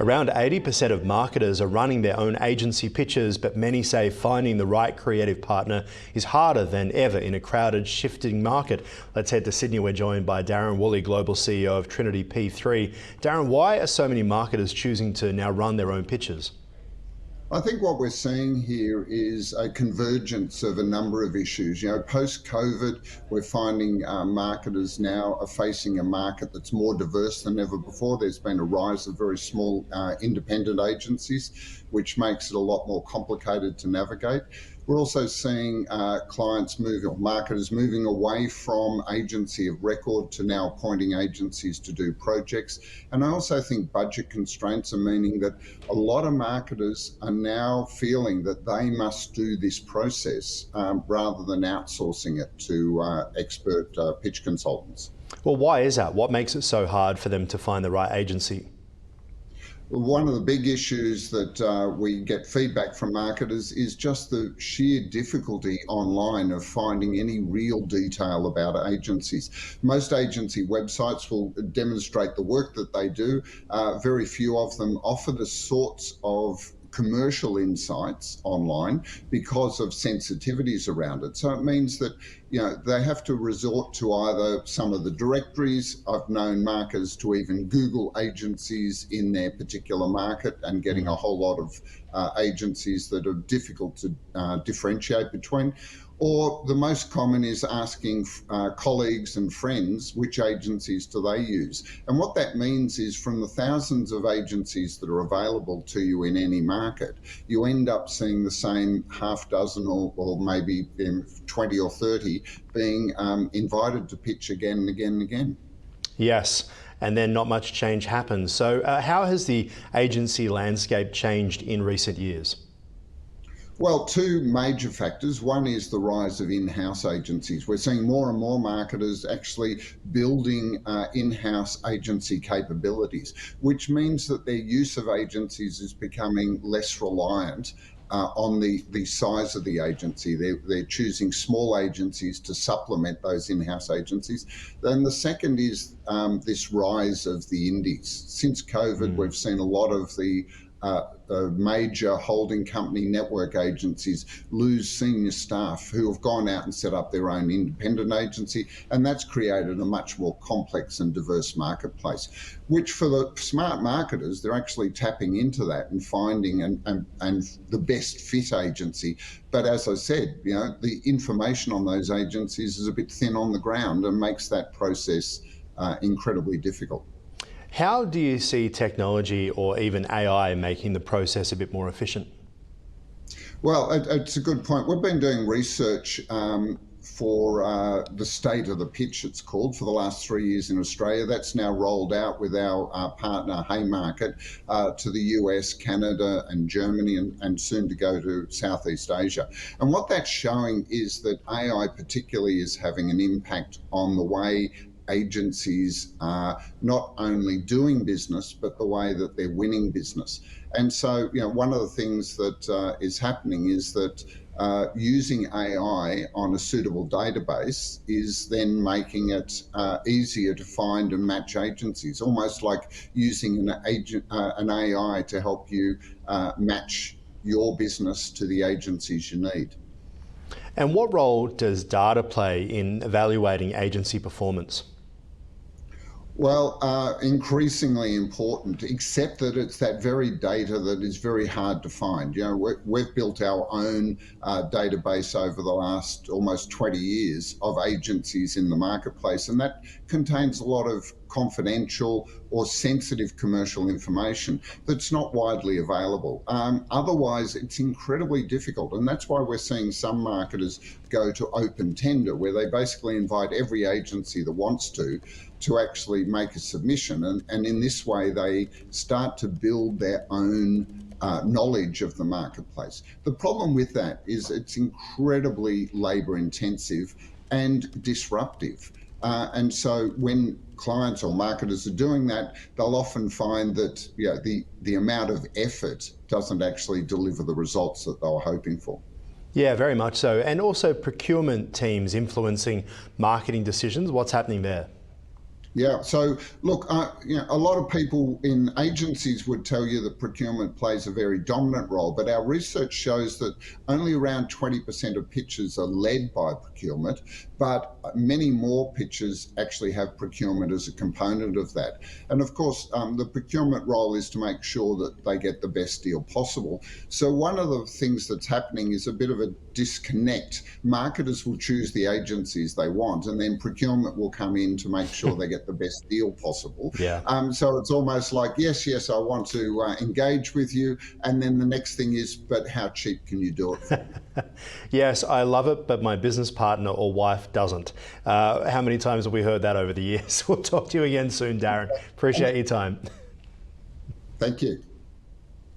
Around 80% of marketers are running their own agency pitches, but many say finding the right creative partner is harder than ever in a crowded, shifting market. Let's head to Sydney. We're joined by Darren Woolley, Global CEO of Trinity P3. Darren, why are so many marketers choosing to now run their own pitches? I think what we're seeing here is a convergence of a number of issues. Post-COVID, we're finding marketers now are facing a market that's more diverse than ever before. There's been a rise of very small independent agencies, which makes it a lot more complicated to navigate. We're also seeing clients moving, or marketers moving away from agency of record to now appointing agencies to do projects. And I also think budget constraints are meaning that a lot of marketers are now feeling that they must do this process rather than outsourcing it to expert pitch consultants. Well, why is that? What makes it so hard for them to find the right agency? One of the big issues that we get feedback from marketers is just the sheer difficulty online of finding any real detail about agencies. Most agency websites will demonstrate the work that they do. Very few of them offer the sorts of commercial insights online because of sensitivities around it. So it means that they have to resort to either some of the directories. I've known marketers to even Google agencies in their particular market and getting a whole lot of agencies that are difficult to differentiate between. Or the most common is asking colleagues and friends which agencies do they use. And what that means is from the thousands of agencies that are available to you in any market, you end up seeing the same half dozen or maybe 20 or 30 being invited to pitch again and again and again. Yes, and then not much change happens. So how has the agency landscape changed in recent years? Well, two major factors. One is the rise of in-house agencies. We're seeing more and more marketers actually building in-house agency capabilities, which means that their use of agencies is becoming less reliant on the size of the agency. They're choosing small agencies to supplement those in-house agencies. Then the second is this rise of the indies. Since COVID, we've seen a lot of the major holding company network agencies lose senior staff who have gone out and set up their own independent agency, and that's created a much more complex and diverse marketplace, which for the smart marketers, they're actually tapping into that and finding and the best fit agency. But as I said, the information on those agencies is a bit thin on the ground and makes that process incredibly difficult. How do you see technology or even AI making the process a bit more efficient? Well, it's a good point. We've been doing research for the state of the pitch, it's called, for the last 3 years in Australia. That's now rolled out with our partner Haymarket to the US, Canada and Germany and soon to go to Southeast Asia. And what that's showing is that AI particularly is having an impact on the way agencies are not only doing business, but the way that they're winning business. And so, one of the things that is happening is that using AI on a suitable database is then making it easier to find and match agencies, almost like using an AI to help you match your business to the agencies you need. And what role does data play in evaluating agency performance? Well, increasingly important, except that it's that very data that is very hard to find. We've built our own database over the last almost 20 years of agencies in the marketplace, and that contains a lot of confidential or sensitive commercial information that's not widely available. Otherwise, it's incredibly difficult, and that's why we're seeing some marketers go to open tender, where they basically invite every agency that wants to actually make a submission, and in this way they start to build their own knowledge of the marketplace. The problem with that is it's incredibly labour intensive and disruptive. And so when clients or marketers are doing that, they'll often find that the amount of effort doesn't actually deliver the results that they were hoping for. Yeah, very much so. And also procurement teams influencing marketing decisions. What's happening there? Yeah. So look, a lot of people in agencies would tell you that procurement plays a very dominant role, but our research shows that only around 20% of pitches are led by procurement, but many more pitches actually have procurement as a component of that. And of course, the procurement role is to make sure that they get the best deal possible. So one of the things that's happening is a bit of a disconnect. Marketers will choose the agencies they want, and then procurement will come in to make sure they get the best deal possible. Yeah. So it's almost like, yes, I want to engage with you. And then the next thing is, but how cheap can you do it for me? Yes, I love it, but my business partner or wife doesn't. How many times have we heard that over the years? We'll talk to you again soon, Darren. Appreciate your time. Thank you.